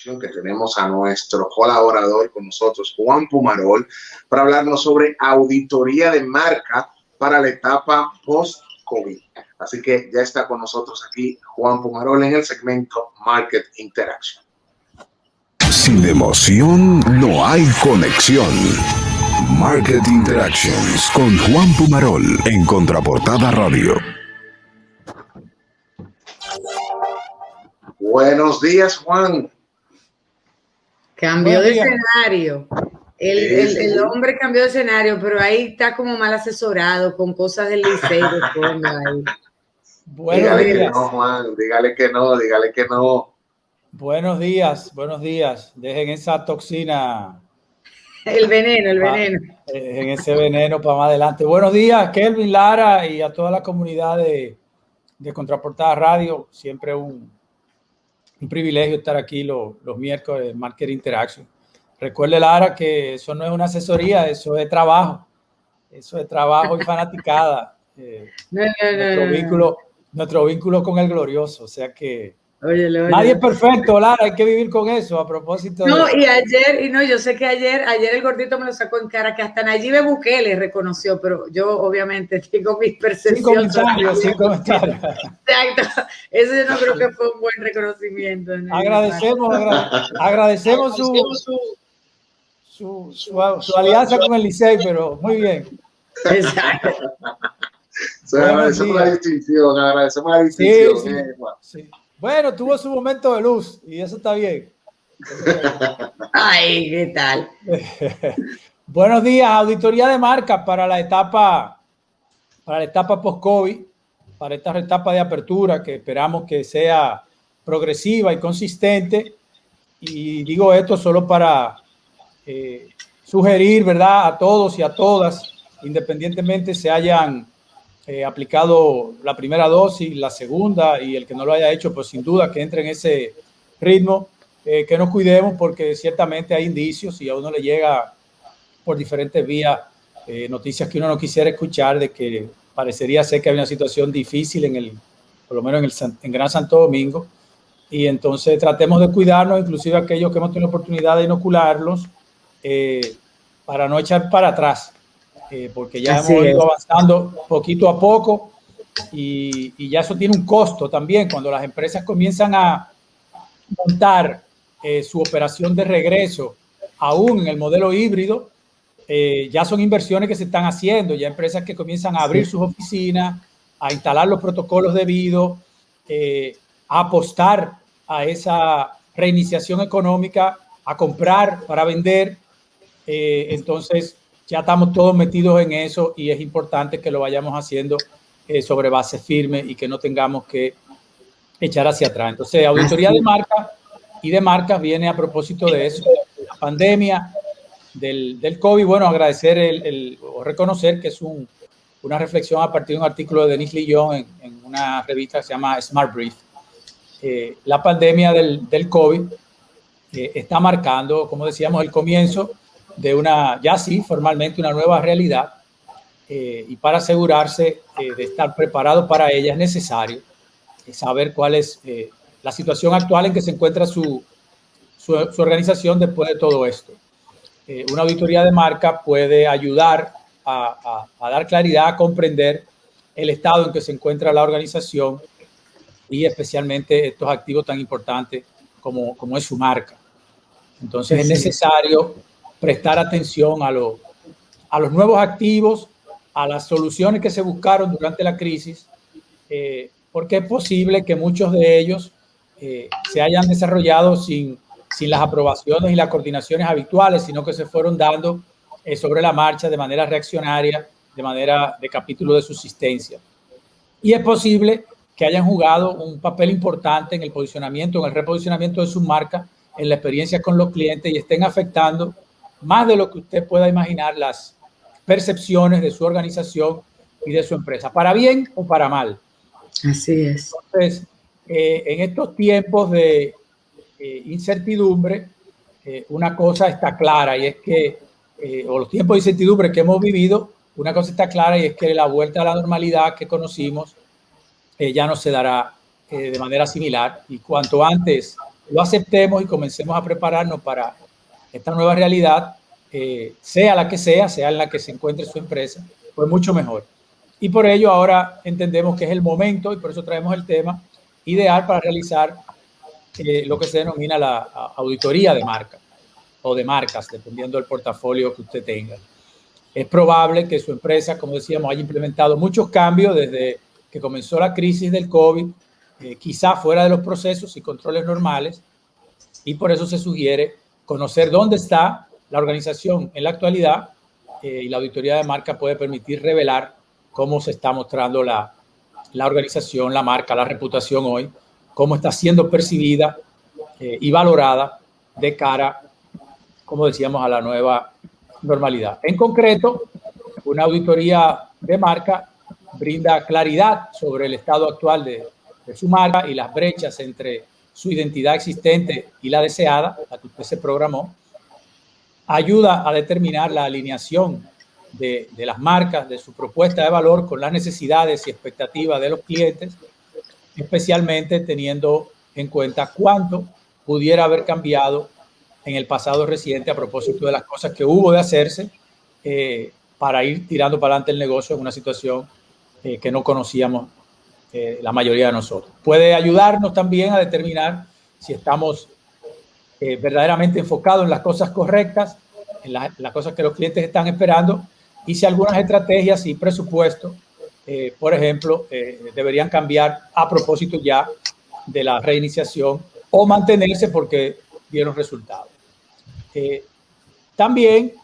ocasión que tenemos a nuestro colaborador con nosotros, Juan Pumarol, para hablarnos sobre auditoría de marca para la etapa post-COVID. Así que ya está con nosotros aquí Juan Pumarol en el segmento Market Interaction. Sin emoción no hay conexión. Market Interactions con Juan Pumarol en Contraportada Radio. Buenos días, Juan. Cambió de escenario. El hombre cambió de escenario, pero ahí está como mal asesorado con cosas del Licey de fondo ahí. Dígale que no, Juan. Dígale que no. Buenos días. Dejen esa toxina. El veneno. En ese veneno para más adelante. Buenos días, Kelvin, Lara y a toda la comunidad de Contraportada Radio. Siempre un privilegio estar aquí los miércoles de Market Interaction. Recuerde, Lara, que eso no es una asesoría, eso es trabajo. Eso es trabajo y fanaticada. Nuestro vínculo con el glorioso. O sea que nadie es perfecto, Lara, hay que vivir con eso a propósito. No, yo sé que ayer el gordito me lo sacó en cara, que hasta Nayib Bukele reconoció, pero yo obviamente tengo mis percepciones. Sin comentarios. Exacto, eso yo no creo que fue un buen reconocimiento. Agradecemos su alianza con el Licey, pero muy bien. Exacto. Agradecemos la distinción. Sí. Bueno, tuvo su momento de luz y eso está bien. Ay, ¿qué tal? Buenos días, auditoría de marca para la etapa post-COVID, para esta etapa de apertura que esperamos que sea progresiva y consistente. Y digo esto solo para sugerir, ¿verdad?, a todos y a todas, independientemente se hayan aplicado la primera dosis, la segunda, y el que no lo haya hecho, pues sin duda que entre en ese ritmo, que nos cuidemos porque ciertamente hay indicios y a uno le llega por diferentes vías noticias que uno no quisiera escuchar de que parecería ser que hay una situación difícil por lo menos en Gran Santo Domingo, y entonces tratemos de cuidarnos, inclusive aquellos que hemos tenido oportunidad de inocularlos, para no echar para atrás. Porque ya hemos ido avanzando poquito a poco y ya eso tiene un costo también. Cuando las empresas comienzan a montar su operación de regreso, aún en el modelo híbrido, ya son inversiones que se están haciendo, ya empresas que comienzan a abrir sus oficinas, a instalar los protocolos debidos, a apostar a esa reiniciación económica, a comprar para vender. Entonces, ya estamos todos metidos en eso y es importante que lo vayamos haciendo sobre base firme y que no tengamos que echar hacia atrás. Entonces, auditoría de marca y de marcas viene a propósito de eso, la pandemia del COVID. Bueno, agradecer o reconocer que es una reflexión a partir de un artículo de Denis Lillon en una revista que se llama Smart Brief. La pandemia del COVID está marcando, como decíamos, el comienzo de formalmente una nueva realidad, y para asegurarse de estar preparado para ella es necesario saber cuál es la situación actual en que se encuentra su organización después de todo esto. Una auditoría de marca puede ayudar a dar claridad, a comprender el estado en que se encuentra la organización y especialmente estos activos tan importantes como es su marca. Entonces es necesario prestar atención a los nuevos activos, a las soluciones que se buscaron durante la crisis, porque es posible que muchos de ellos se hayan desarrollado sin las aprobaciones y las coordinaciones habituales, sino que se fueron dando sobre la marcha de manera reaccionaria, de manera de capítulo de subsistencia. Y es posible que hayan jugado un papel importante en el posicionamiento, en el reposicionamiento de sus marcas, en la experiencia con los clientes y estén afectando más de lo que usted pueda imaginar las percepciones de su organización y de su empresa, para bien o para mal. Así es. Entonces, en estos tiempos de incertidumbre, una cosa está clara y es que, o los tiempos de incertidumbre que hemos vivido, una cosa está clara y es que la vuelta a la normalidad que conocimos ya no se dará de manera similar, y cuanto antes lo aceptemos y comencemos a prepararnos para esta nueva realidad, sea la que sea en la que se encuentre su empresa, pues mucho mejor. Y por ello ahora entendemos que es el momento, y por eso traemos el tema ideal para realizar lo que se denomina la auditoría de marca o de marcas, dependiendo del portafolio que usted tenga. Es probable que su empresa, como decíamos, haya implementado muchos cambios desde que comenzó la crisis del COVID, quizá fuera de los procesos y controles normales, y por eso se sugiere conocer dónde está la organización en la actualidad, y la auditoría de marca puede permitir revelar cómo se está mostrando la organización, la marca, la reputación hoy, cómo está siendo percibida y valorada de cara, como decíamos, a la nueva normalidad. En concreto, una auditoría de marca brinda claridad sobre el estado actual de su marca y las brechas entre su identidad existente y la deseada, la que usted se programó. Ayuda a determinar la alineación de las marcas, de su propuesta de valor con las necesidades y expectativas de los clientes, especialmente teniendo en cuenta cuánto pudiera haber cambiado en el pasado reciente a propósito de las cosas que hubo de hacerse para ir tirando para adelante el negocio en una situación que no conocíamos la mayoría de nosotros. Puede ayudarnos también a determinar si estamos verdaderamente enfocados en las cosas correctas, en las cosas que los clientes están esperando, y si algunas estrategias y presupuestos, por ejemplo, deberían cambiar a propósito ya de la reiniciación o mantenerse porque dieron resultados. También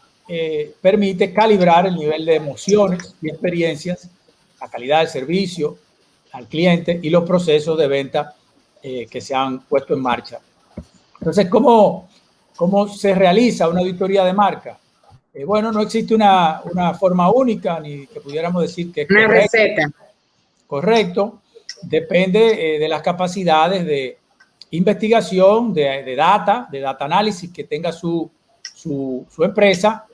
permite calibrar el nivel de emociones y experiencias, la calidad del servicio al cliente y los procesos de venta que se han puesto en marcha. Entonces, ¿cómo se realiza una auditoría de marca? Bueno, no existe una forma única, ni que pudiéramos decir que es una receta. Correcto. Depende de las capacidades de investigación, de data análisis que tenga su empresa,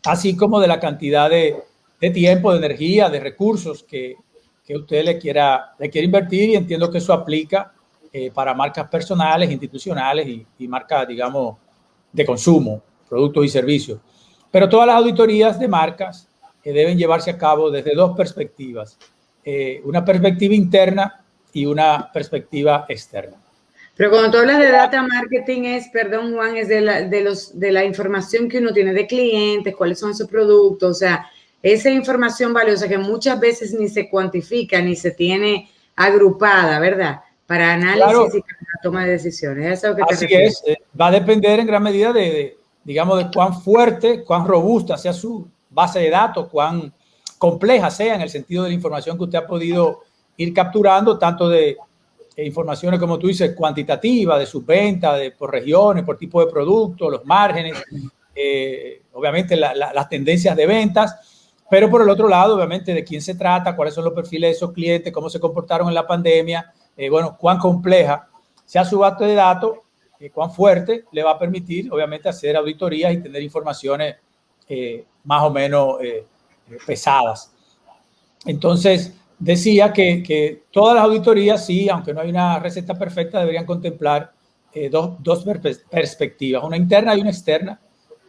así como de la cantidad de tiempo, de energía, de recursos que usted le quiera invertir, y entiendo que eso aplica para marcas personales, institucionales y marcas, digamos, de consumo, productos y servicios. Pero todas las auditorías de marcas deben llevarse a cabo desde dos perspectivas, una perspectiva interna y una perspectiva externa. Pero cuando tú hablas de data marketing perdón Juan, es de la información que uno tiene de clientes, cuáles son sus productos, o sea, esa información valiosa que muchas veces ni se cuantifica ni se tiene agrupada, ¿verdad? Para análisis, claro, y toma de decisiones. ¿Eso es lo que te refieres? Así es, va a depender en gran medida digamos, de cuán fuerte, cuán robusta sea su base de datos, cuán compleja sea en el sentido de la información que usted ha podido ir capturando, tanto de informaciones, como tú dices, cuantitativas, de sus ventas, por regiones, por tipo de producto, los márgenes, obviamente las tendencias de ventas, pero por el otro lado, obviamente, de quién se trata, cuáles son los perfiles de esos clientes, cómo se comportaron en la pandemia, bueno, cuán compleja sea su base de datos, cuán fuerte le va a permitir, obviamente, hacer auditorías y tener informaciones más o menos pesadas. Entonces, decía que todas las auditorías, sí, aunque no hay una receta perfecta, deberían contemplar dos perspectivas, una interna y una externa.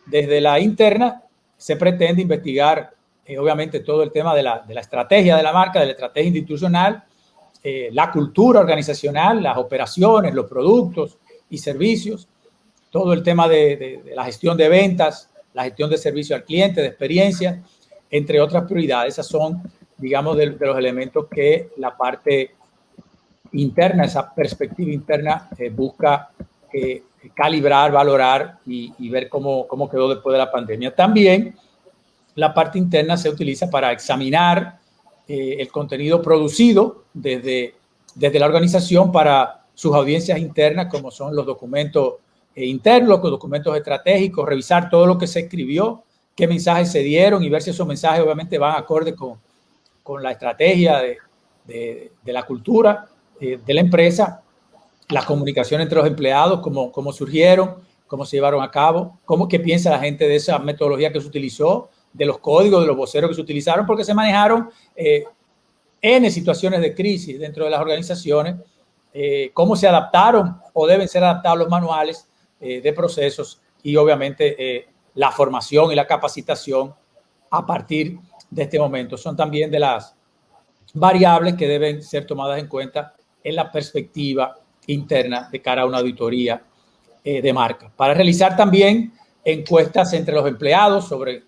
Desde la interna se pretende investigar, obviamente, todo el tema de la estrategia de la marca, de la estrategia institucional, la cultura organizacional, las operaciones, los productos y servicios, todo el tema de la gestión de ventas, la gestión de servicio al cliente, de experiencia, entre otras prioridades. Esas son, digamos, de los elementos que la parte interna, esa perspectiva interna, busca calibrar, valorar y ver cómo quedó después de la pandemia. También la parte interna se utiliza para examinar el contenido producido desde la organización para sus audiencias internas, como son los documentos internos, los documentos estratégicos, revisar todo lo que se escribió, qué mensajes se dieron y ver si esos mensajes obviamente van acorde con la estrategia de la cultura de la empresa, la comunicación entre los empleados, cómo surgieron, cómo se llevaron a cabo, qué piensa la gente de esa metodología que se utilizó, de los códigos, de los voceros que se utilizaron, porque se manejaron N situaciones de crisis dentro de las organizaciones cómo se adaptaron o deben ser adaptados los manuales de procesos y obviamente la formación y la capacitación a partir de este momento. Son también de las variables que deben ser tomadas en cuenta en la perspectiva interna de cara a una auditoría de marca. Para realizar también encuestas entre los empleados sobre,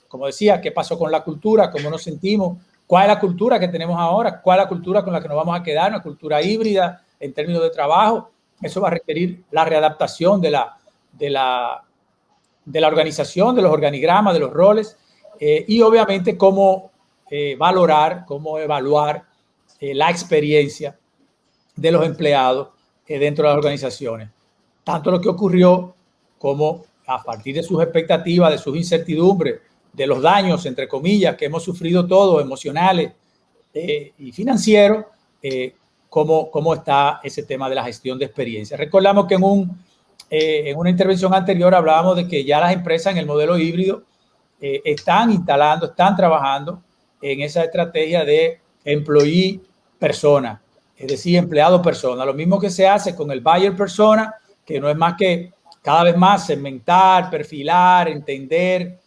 como decía, qué pasó con la cultura, cómo nos sentimos, cuál es la cultura que tenemos ahora, cuál es la cultura con la que nos vamos a quedar, una cultura híbrida en términos de trabajo. Eso va a requerir la readaptación de la organización, de los organigramas, de los roles y obviamente cómo valorar, cómo evaluar la experiencia de los empleados dentro de las organizaciones. Tanto lo que ocurrió como a partir de sus expectativas, de sus incertidumbres, de los daños, entre comillas, que hemos sufrido todos, emocionales y financieros, cómo está ese tema de la gestión de experiencia. Recordamos que en una intervención anterior hablábamos de que ya las empresas en el modelo híbrido están instalando, están trabajando en esa estrategia de employee persona, es decir, empleado persona. Lo mismo que se hace con el buyer persona, que no es más que cada vez más segmentar, perfilar, entender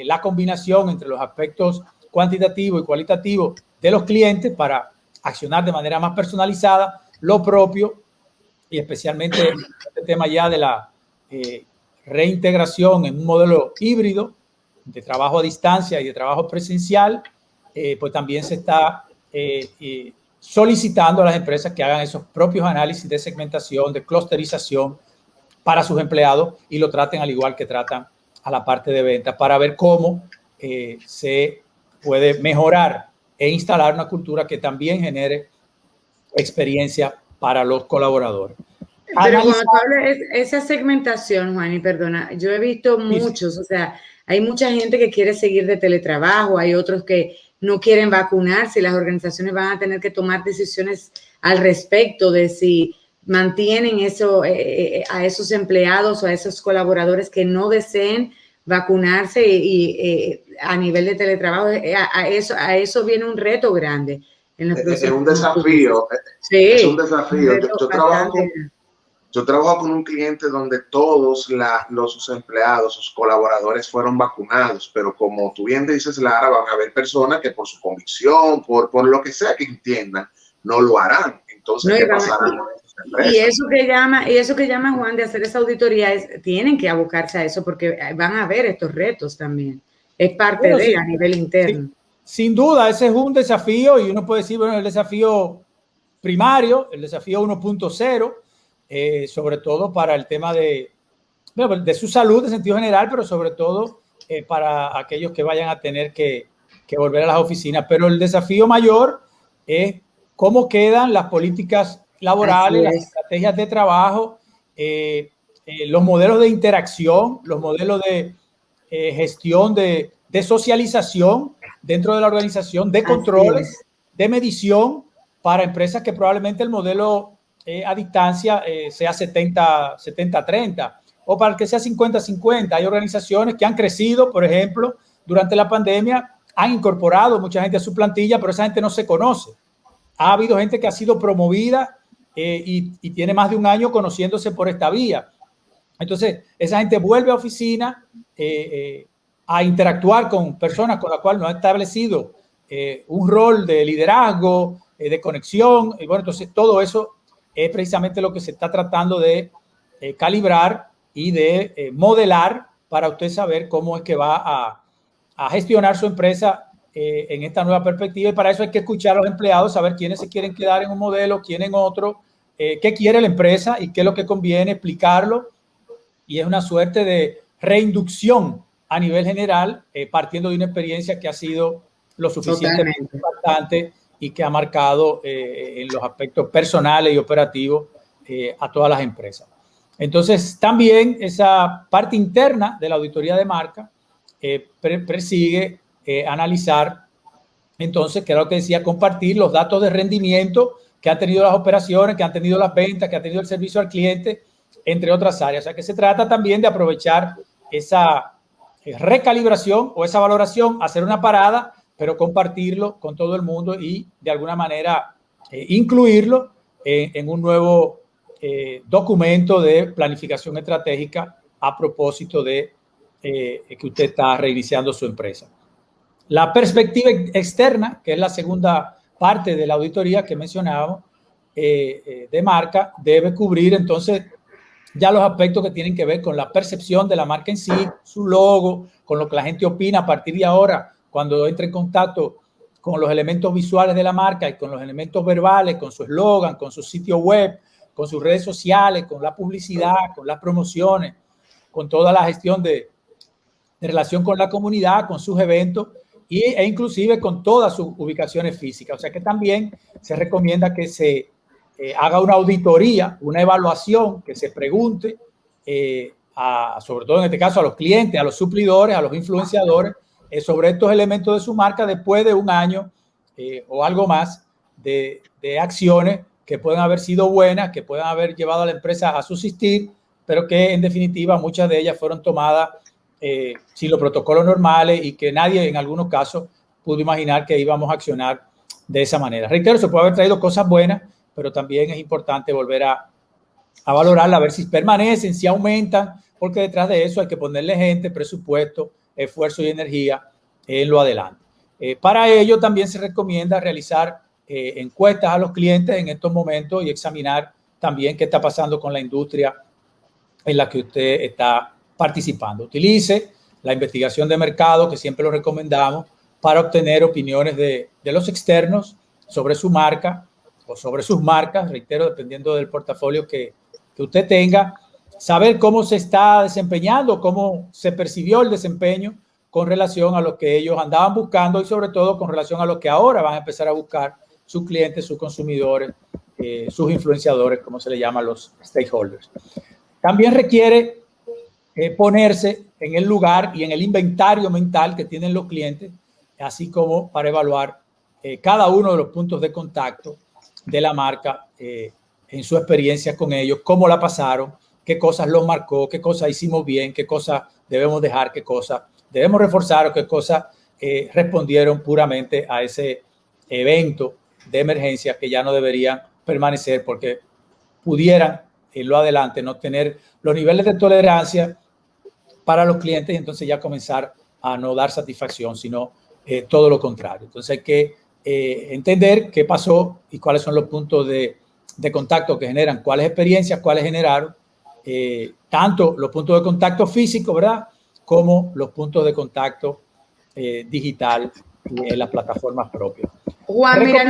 la combinación entre los aspectos cuantitativos y cualitativos de los clientes para accionar de manera más personalizada lo propio y especialmente este tema ya de la reintegración en un modelo híbrido de trabajo a distancia y de trabajo presencial, pues también se está solicitando a las empresas que hagan esos propios análisis de segmentación, de clusterización para sus empleados y lo traten al igual que tratan a la parte de venta para ver cómo se puede mejorar e instalar una cultura que también genere experiencia para los colaboradores. Pero cuando tú hablas esa segmentación, Juan, y perdona, yo he visto muchos, o sea, hay mucha gente que quiere seguir de teletrabajo, hay otros que no quieren vacunarse y las organizaciones van a tener que tomar decisiones al respecto de si mantienen eso a esos empleados o a esos colaboradores que no deseen vacunarse y a nivel de teletrabajo, a eso viene un reto grande. Es un desafío. Sí, es un desafío. Yo trabajo con un cliente donde todos sus empleados, sus colaboradores fueron vacunados, pero como tú bien dices, Lara, van a haber personas que por su convicción, por lo que sea que entiendan, no lo harán. Entonces, ¿qué pasará con esas empresas? Y eso que llama Juan de hacer esa auditoría tienen que abocarse a eso porque van a haber estos retos también. Es parte a nivel interno. Sin duda, ese es un desafío y uno puede decir, bueno, el desafío primario, el desafío 1.0, sobre todo para el tema de su salud en sentido general, pero sobre todo para aquellos que vayan a tener que volver a las oficinas. Pero el desafío mayor es cómo quedan las políticas laborales, las estrategias de trabajo, los modelos de interacción, los modelos de gestión de socialización dentro de la organización, de controles, de medición para empresas que probablemente el modelo a distancia sea 70-30 o para que sea 50-50. Hay organizaciones que han crecido, por ejemplo, durante la pandemia, han incorporado mucha gente a su plantilla, pero esa gente no se conoce. Ha habido gente que ha sido promovida y tiene más de un año conociéndose por esta vía. Entonces, esa gente vuelve a oficina a interactuar con personas con las cuales no ha establecido un rol de liderazgo, de conexión. Y bueno, entonces todo eso es precisamente lo que se está tratando de calibrar y de modelar para usted saber cómo es que va a gestionar su empresa en esta nueva perspectiva. Y para eso hay que escuchar a los empleados, saber quiénes se quieren quedar en un modelo, quiénes en otro, qué quiere la empresa y qué es lo que conviene, explicarlo. Y es una suerte de reinducción a nivel general, partiendo de una experiencia que ha sido lo suficientemente importante y que ha marcado en los aspectos personales y operativos a todas las empresas. Entonces, también esa parte interna de la auditoría de marca persigue analizar, entonces, que era lo que decía, compartir los datos de rendimiento que han tenido las operaciones, que han tenido las ventas, que ha tenido el servicio al cliente, entre otras áreas. O sea, que se trata también de aprovechar esa recalibración o esa valoración, hacer una parada, pero compartirlo con todo el mundo y de alguna manera incluirlo en un nuevo documento de planificación estratégica a propósito de que usted está reiniciando su empresa. La perspectiva externa, que es la segunda parte de la auditoría que mencionábamos, de marca, debe cubrir entonces ya los aspectos que tienen que ver con la percepción de la marca en sí, su logo, con lo que la gente opina a partir de ahora, cuando entre en contacto con los elementos visuales de la marca y con los elementos verbales, con su eslogan, con su sitio web, con sus redes sociales, con la publicidad, con las promociones, con toda la gestión de relación con la comunidad, con sus eventos e inclusive con todas sus ubicaciones físicas. O sea que también se recomienda que se haga una auditoría, una evaluación, que se pregunte, sobre todo en este caso a los clientes, a los suplidores, a los influenciadores, sobre estos elementos de su marca después de un año o algo más de acciones que pueden haber sido buenas, que pueden haber llevado a la empresa a subsistir, pero que en definitiva muchas de ellas fueron tomadas sin los protocolos normales y que nadie en algunos casos pudo imaginar que íbamos a accionar de esa manera. Reitero, se puede haber traído cosas buenas, pero también es importante volver a valorarla, a ver si permanecen, si aumentan, porque detrás de eso hay que ponerle gente, presupuesto, esfuerzo y energía en lo adelante. Para ello también se recomienda realizar encuestas a los clientes en estos momentos y examinar también qué está pasando con la industria en la que usted está participando. Utilice la investigación de mercado, que siempre lo recomendamos, para obtener opiniones de los externos sobre su marca o sobre sus marcas, reitero, dependiendo del portafolio que usted tenga, saber cómo se está desempeñando, cómo se percibió el desempeño con relación a lo que ellos andaban buscando y sobre todo con relación a lo que ahora van a empezar a buscar sus clientes, sus consumidores, sus influenciadores, como se le llama a los stakeholders. También requiere ponerse en el lugar y en el inventario mental que tienen los clientes, así como para evaluar cada uno de los puntos de contacto de la marca en su experiencia con ellos, cómo la pasaron, qué cosas los marcó, qué cosas hicimos bien, qué cosas debemos dejar, qué cosas debemos reforzar o qué cosas respondieron puramente a ese evento de emergencia que ya no deberían permanecer porque pudieran en lo adelante no tener los niveles de tolerancia para los clientes y entonces ya comenzar a no dar satisfacción, sino todo lo contrario. Entonces hay que entender qué pasó y cuáles son los puntos de contacto que generan, cuáles experiencias, cuáles generaron, tanto los puntos de contacto físicos, ¿verdad?, como los puntos de contacto digital en las plataformas propias. Juan, mira,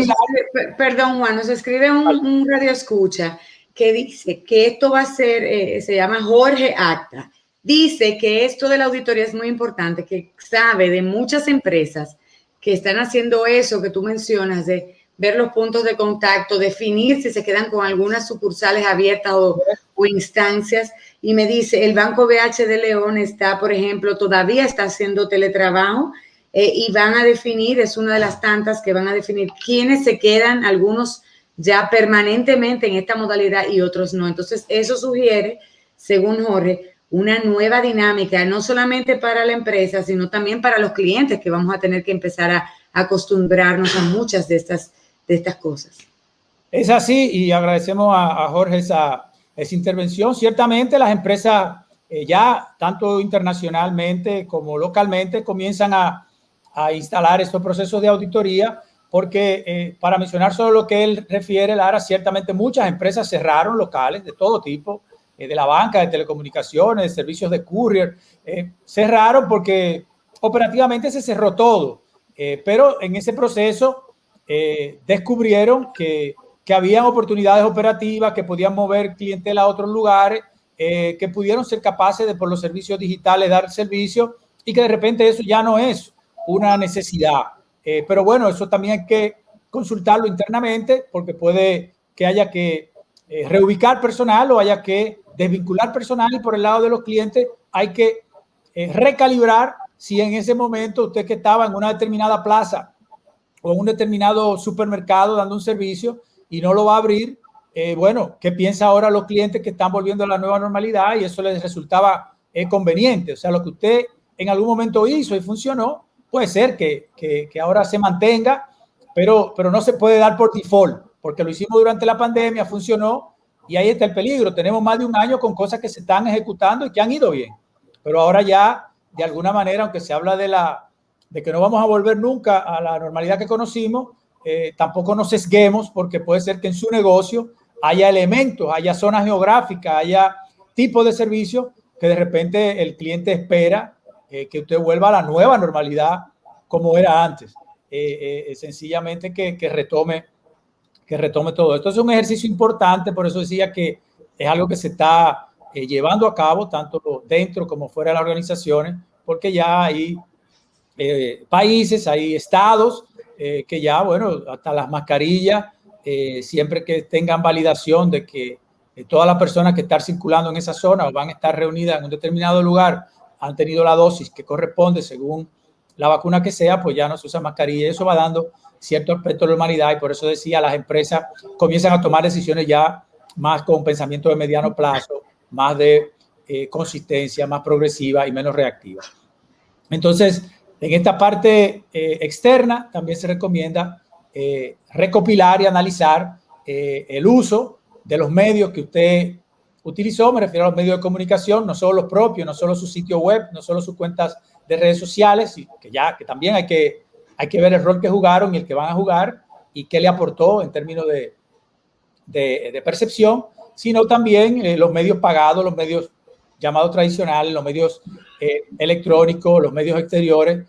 perdón, Juan, nos escribe un radio escucha que dice que esto va a ser, se llama Jorge Acta, dice que esto de la auditoría es muy importante, que sabe de muchas empresas que están haciendo eso que tú mencionas, de ver los puntos de contacto, definir si se quedan con algunas sucursales abiertas o instancias, y me dice, el Banco BH de León está, por ejemplo, todavía está haciendo teletrabajo y van a definir, es una de las tantas que van a definir quiénes se quedan, algunos ya permanentemente en esta modalidad y otros no. Entonces, eso sugiere, según Jorge, una nueva dinámica, no solamente para la empresa, sino también para los clientes, que vamos a tener que empezar a acostumbrarnos a muchas de estas cosas. Es así, y agradecemos a Jorge esa intervención. Ciertamente las empresas ya, tanto internacionalmente como localmente, comienzan a instalar estos procesos de auditoría, porque para mencionar solo lo que él refiere, Lara, ciertamente muchas empresas cerraron locales de todo tipo, de la banca, de telecomunicaciones, de servicios de courier, cerraron porque operativamente se cerró todo, pero en ese proceso descubrieron que había oportunidades operativas, que podían mover clientela a otros lugares, que pudieron ser capaces de por los servicios digitales dar servicio y que de repente eso ya no es una necesidad. Pero bueno, eso también hay que consultarlo internamente porque puede que haya que reubicar personal o haya que desvincular personal, y por el lado de los clientes hay que recalibrar si en ese momento usted que estaba en una determinada plaza o en un determinado supermercado dando un servicio y no lo va a abrir, bueno, ¿qué piensa ahora los clientes que están volviendo a la nueva normalidad y eso les resultaba conveniente? O sea, lo que usted en algún momento hizo y funcionó, puede ser que ahora se mantenga, pero no se puede dar por default. porque lo hicimos durante la pandemia, funcionó, y ahí está el peligro. Tenemos más de un año con cosas que se están ejecutando y que han ido bien, pero ahora ya, de alguna manera, aunque se habla de que no vamos a volver nunca a la normalidad que conocimos, tampoco nos sesguemos, porque puede ser que en su negocio haya elementos, haya zonas geográficas, haya tipos de servicios que de repente el cliente espera que usted vuelva a la nueva normalidad como era antes. Sencillamente que retome todo esto. Es un ejercicio importante, por eso decía que es algo que se está llevando a cabo tanto dentro como fuera de las organizaciones, porque ya hay países, hay estados que ya, bueno, hasta las mascarillas, siempre que tengan validación de que todas las personas que están circulando en esa zona o van a estar reunidas en un determinado lugar han tenido la dosis que corresponde según la vacuna que sea, pues ya no se usa mascarilla. Eso va dando cierto aspecto de normalidad, y por eso decía, las empresas comienzan a tomar decisiones ya más con pensamiento de mediano plazo, más de consistencia, más progresiva y menos reactiva. Entonces, en esta parte externa también se recomienda recopilar y analizar el uso de los medios que usted utilizó. Me refiero a los medios de comunicación, no solo los propios, no solo su sitio web, no solo sus cuentas de redes sociales, que también hay que ver el rol que jugaron y el que van a jugar y qué le aportó en términos de percepción, sino también los medios pagados, los medios llamados tradicionales, los medios electrónicos, los medios exteriores,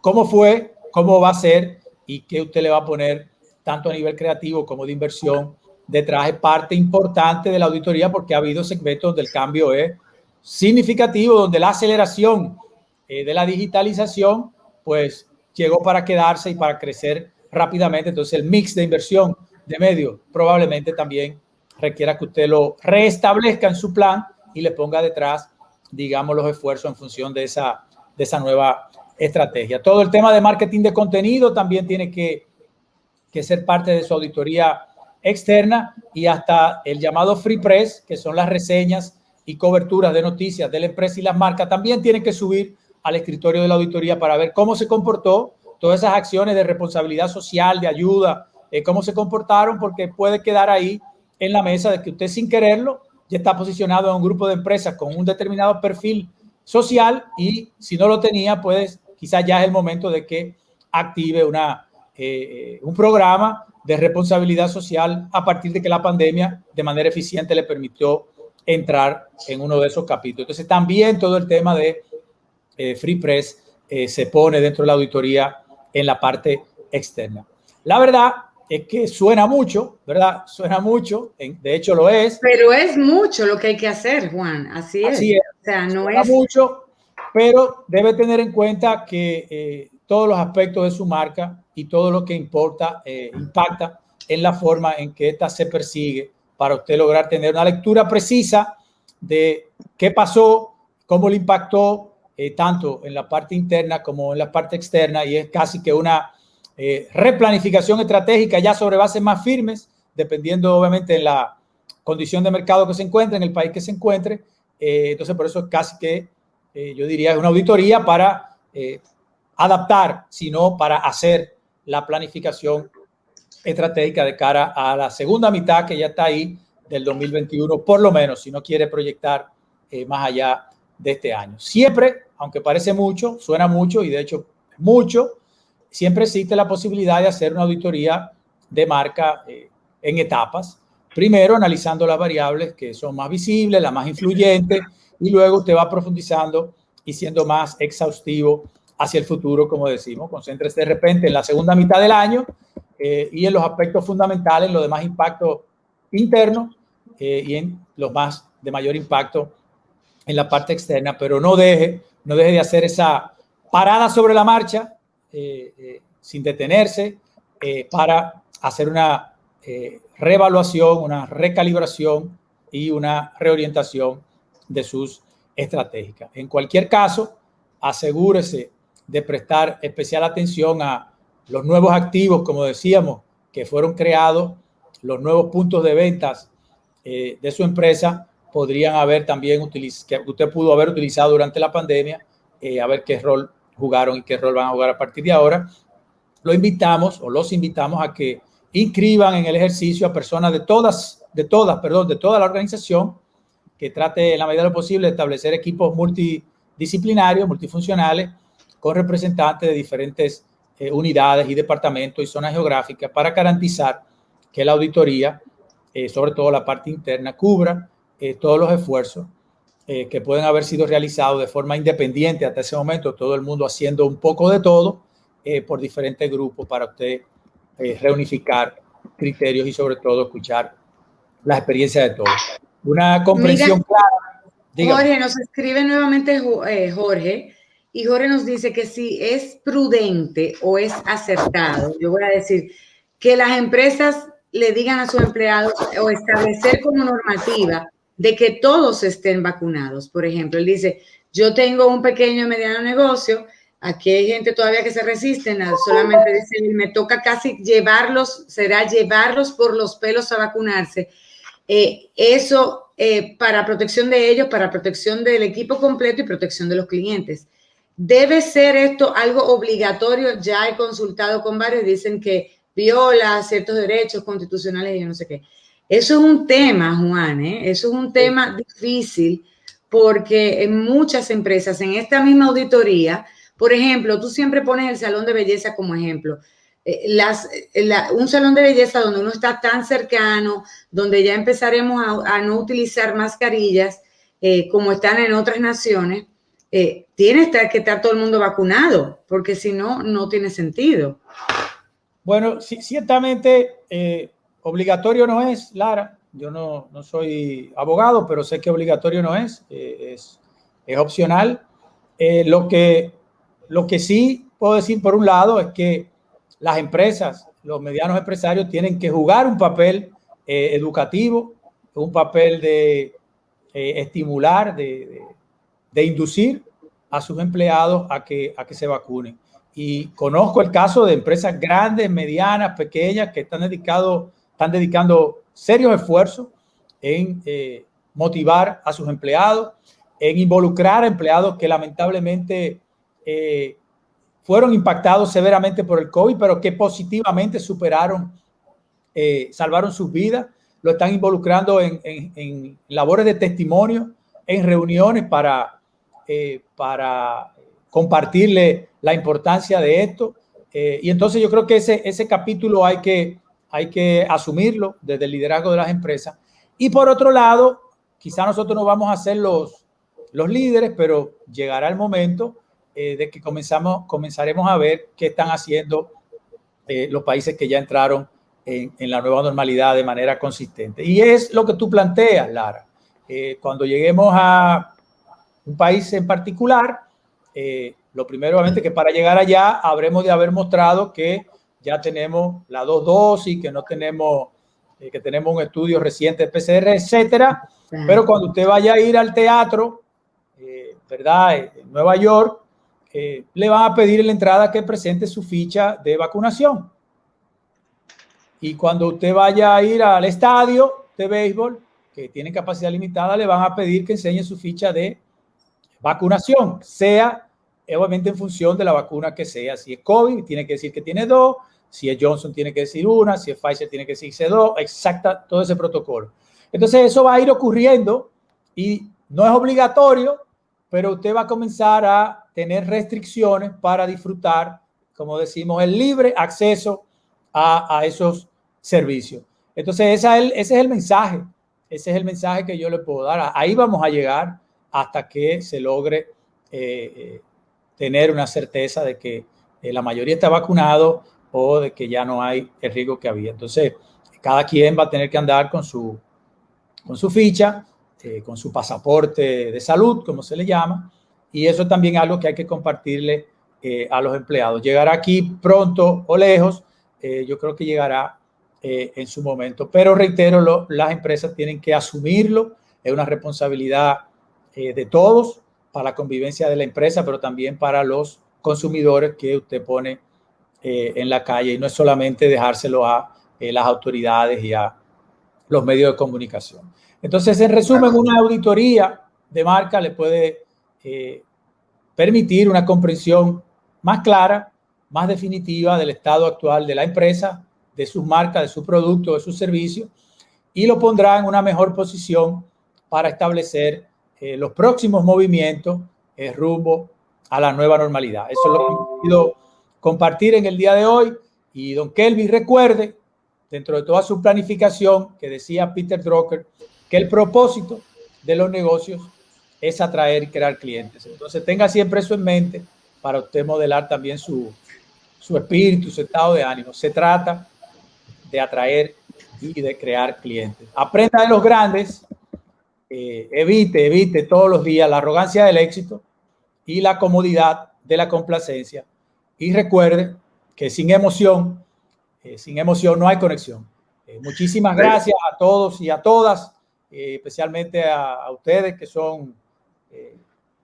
cómo fue, cómo va a ser y qué usted le va a poner tanto a nivel creativo como de inversión detrás. Es parte importante de la auditoría, porque ha habido segmentos donde el cambio es significativo, donde la aceleración de la digitalización pues llegó para quedarse y para crecer rápidamente. Entonces el mix de inversión de medios probablemente también requiera que usted lo reestablezca en su plan y le ponga detrás, digamos, los esfuerzos en función de esa nueva estrategia. Todo el tema de marketing de contenido también tiene que ser parte de su auditoría externa, y hasta el llamado free press, que son las reseñas y coberturas de noticias de la empresa y las marcas, también tienen que subir al escritorio de la auditoría para ver cómo se comportó, todas esas acciones de responsabilidad social, de ayuda, cómo se comportaron, porque puede quedar ahí en la mesa de que usted sin quererlo ya está posicionado en un grupo de empresas con un determinado perfil social, y si no lo tenía, pues quizás ya es el momento de que active un programa de responsabilidad social a partir de que la pandemia de manera eficiente le permitió entrar en uno de esos capítulos. Entonces también todo el tema de free press se pone dentro de la auditoría en la parte externa. La verdad es que suena mucho, ¿verdad? Suena mucho, de hecho lo es. Pero es mucho lo que hay que hacer, Juan, así es. O sea, no suena es mucho, pero debe tener en cuenta que todos los aspectos de su marca y todo lo que impacta en la forma en que ésta se persigue, para usted lograr tener una lectura precisa de qué pasó, cómo le impactó, tanto en la parte interna como en la parte externa, y es casi que una replanificación estratégica ya sobre bases más firmes, dependiendo obviamente de la condición de mercado que se encuentre, en el país que se encuentre. Entonces, por eso es casi que yo diría es una auditoría para adaptar, sino para hacer la planificación estratégica de cara a la segunda mitad que ya está ahí del 2021, por lo menos, si no quiere proyectar más allá de este año. Siempre, aunque parece mucho, suena mucho, y de hecho mucho, siempre existe la posibilidad de hacer una auditoría de marca en etapas. Primero, analizando las variables que son más visibles, las más influyentes, y luego usted va profundizando y siendo más exhaustivo hacia el futuro, como decimos. Concéntrese de repente en la segunda mitad del año y en los aspectos fundamentales, en los de más impacto interno y en los más de mayor impacto en la parte externa, pero no deje de hacer esa parada sobre la marcha sin detenerse para hacer una reevaluación, una recalibración y una reorientación de sus estratégicas. En cualquier caso, asegúrese de prestar especial atención a los nuevos activos, como decíamos, que fueron creados, los nuevos puntos de ventas de su empresa. Podrían haber también que usted pudo haber utilizado durante la pandemia, a ver qué rol jugaron y qué rol van a jugar a partir de ahora. Los invitamos a que inscriban en el ejercicio a personas de toda la organización, que trate en la medida de lo posible de establecer equipos multidisciplinarios, multifuncionales, con representantes de diferentes unidades y departamentos y zonas geográficas para garantizar que la auditoría, sobre todo la parte interna, cubra todos los esfuerzos que pueden haber sido realizados de forma independiente hasta ese momento, todo el mundo haciendo un poco de todo por diferentes grupos para usted reunificar criterios y sobre todo escuchar las experiencias de todos. Una comprensión clara. Dígame. Jorge, nos escribe nuevamente Jorge, y Jorge nos dice que si es prudente o es acertado, yo voy a decir, que las empresas le digan a sus empleados o establecer como normativa de que todos estén vacunados. Por ejemplo, él dice, yo tengo un pequeño y mediano negocio, aquí hay gente todavía que se resiste, solamente dice, me toca casi llevarlos por los pelos a vacunarse. Eso para protección de ellos, para protección del equipo completo y protección de los clientes. ¿Debe ser esto algo obligatorio? Ya he consultado con varios y dicen que viola ciertos derechos constitucionales y yo no sé qué. Eso es un tema, Juan, eso es un tema difícil porque en muchas empresas, en esta misma auditoría, por ejemplo, tú siempre pones el salón de belleza como ejemplo. Un salón de belleza donde uno está tan cercano, donde ya empezaremos a no utilizar mascarillas como están en otras naciones, tiene que estar todo el mundo vacunado, porque si no, no tiene sentido. Bueno, sí, ciertamente obligatorio no es, Lara. Yo no soy abogado, pero sé que obligatorio no es opcional. Lo que sí puedo decir por un lado es que las empresas, los medianos empresarios tienen que jugar un papel educativo, un papel de estimular, de inducir a sus empleados a que se vacunen. Y conozco el caso de empresas grandes, medianas, pequeñas, que están dedicando serios esfuerzos en motivar a sus empleados, en involucrar a empleados que lamentablemente fueron impactados severamente por el COVID, pero que positivamente salvaron sus vidas. Lo están involucrando en labores de testimonio, en reuniones para compartirle la importancia de esto. Y entonces yo creo que ese capítulo hay que asumirlo desde el liderazgo de las empresas. Y por otro lado, quizá nosotros no vamos a ser los líderes, pero llegará el momento de que comenzaremos a ver qué están haciendo los países que ya entraron en la nueva normalidad de manera consistente. Y es lo que tú planteas, Lara. Cuando lleguemos a un país en particular, lo primero, obviamente, que para llegar allá habremos de haber mostrado que ya tenemos las 2 dosis, que no tenemos, que tenemos un estudio reciente de PCR, etcétera. Pero cuando usted vaya a ir al teatro, ¿verdad? En Nueva York, le van a pedir en la entrada que presente su ficha de vacunación. Y cuando usted vaya a ir al estadio de béisbol, que tiene capacidad limitada, le van a pedir que enseñe su ficha de vacunación, sea obviamente en función de la vacuna que sea. Si es COVID, tiene que decir que tiene 2, si es Johnson, tiene que decir 1, si es Pfizer, tiene que decirse 2, exacta, todo ese protocolo. Entonces, eso va a ir ocurriendo y no es obligatorio, pero usted va a comenzar a tener restricciones para disfrutar, como decimos, el libre acceso a esos servicios. Entonces, ese es el mensaje. Ese es el mensaje que yo le puedo dar. Ahí vamos a llegar hasta que se logre tener una certeza de que la mayoría está vacunado o de que ya no hay el riesgo que había. Entonces, cada quien va a tener que andar con su ficha, con su pasaporte de salud, como se le llama, y eso también es algo que hay que compartirle a los empleados. Llegará aquí pronto o lejos, yo creo que llegará en su momento, pero reitero, las empresas tienen que asumirlo, es una responsabilidad de todos para la convivencia de la empresa, pero también para los consumidores que usted pone en la calle, y no es solamente dejárselo a las autoridades y a los medios de comunicación. Entonces, en resumen, una auditoría de marca le puede permitir una comprensión más clara, más definitiva del estado actual de la empresa, de sus marcas, de sus productos, de sus servicios, y lo pondrá en una mejor posición para establecer los próximos movimientos rumbo a la nueva normalidad. Eso es lo que hemos querido compartir en el día de hoy. Y don Kelvin, recuerde, dentro de toda su planificación, que decía Peter Drucker, que el propósito de los negocios es atraer y crear clientes. Entonces tenga siempre eso en mente para usted modelar también su espíritu, su estado de ánimo. Se trata de atraer y de crear clientes. Aprenda de los grandes, evite todos los días la arrogancia del éxito y la comodidad de la complacencia. Y recuerde que sin emoción no hay conexión. Muchísimas gracias a todos y a todas, especialmente a ustedes que son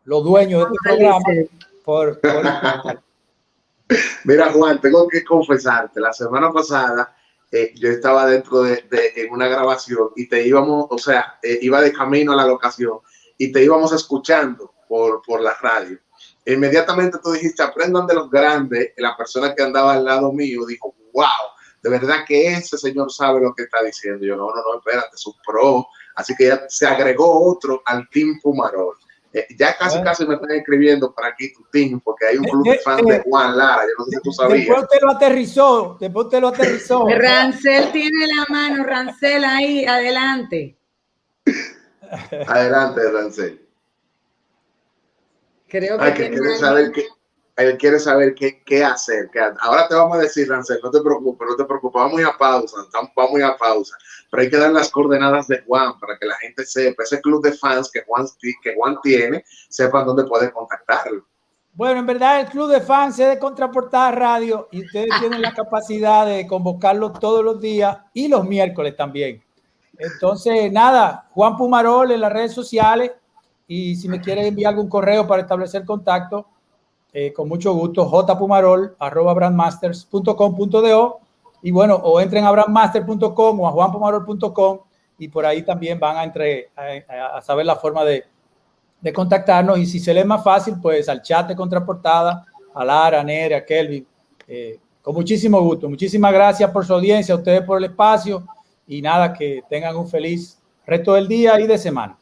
los dueños de este programa. Por Mira, Juan, tengo que confesarte, la semana pasada yo estaba dentro en una grabación y iba de camino a la locación y te íbamos escuchando por la radio. Inmediatamente tú dijiste, aprendan de los grandes. La persona que andaba al lado mío dijo, wow, de verdad que ese señor sabe lo que está diciendo. Yo, no, espérate, es un pro. Así que ya se agregó otro al Team Pumarol. Ya casi me están escribiendo para aquí tu team, porque hay un club de fans de Juan Lara. Yo no sé si tú sabías. Después usted lo aterrizó. Rancel tiene la mano, Rancel ahí, adelante. Adelante, Rancel. Creo que él quiere saber qué hacer. Ahora te vamos a decir, Rancel, no te preocupes, vamos a ir a pausa. Pero hay que dar las coordenadas de Juan para que la gente sepa, ese club de fans que Juan tiene, sepan dónde puede contactarlo. Bueno, en verdad el club de fans es de Contraportada Radio y ustedes tienen la capacidad de convocarlo todos los días y los miércoles también. Entonces, nada, Juan Pumarol en las redes sociales, y si me quieren enviar algún correo para establecer contacto, con mucho gusto, jpumarol@brandmasters.com.do, y bueno, o entren a brandmaster.com o a juanpumarol.com y por ahí también van a saber la forma de contactarnos. Y si se les es más fácil, pues al chat de Contraportada, a Lara, a Nere, a Kelvin, con muchísimo gusto. Muchísimas gracias por su audiencia, a ustedes por el espacio, y nada, que tengan un feliz resto del día y de semana.